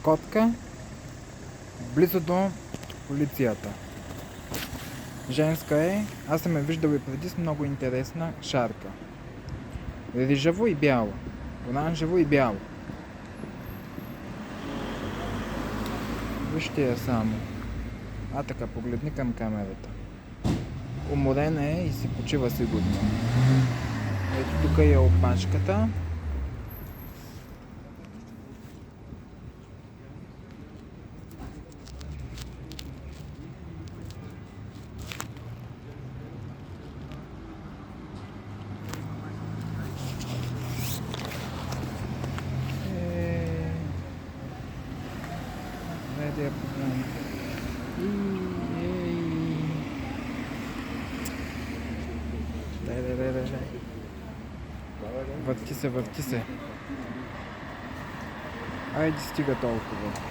котка близо до полицията. Женска е. Аз съм я виждал и преди с много интересна шарка. Рижаво и бяло. Оранжево и бяло. Вижте я само. Така, погледни към камерата. Уморена е и си почива сигурно. Ето тук е опашката. Дай да я погледна. Дай. Върти се. Айде, стига толкова.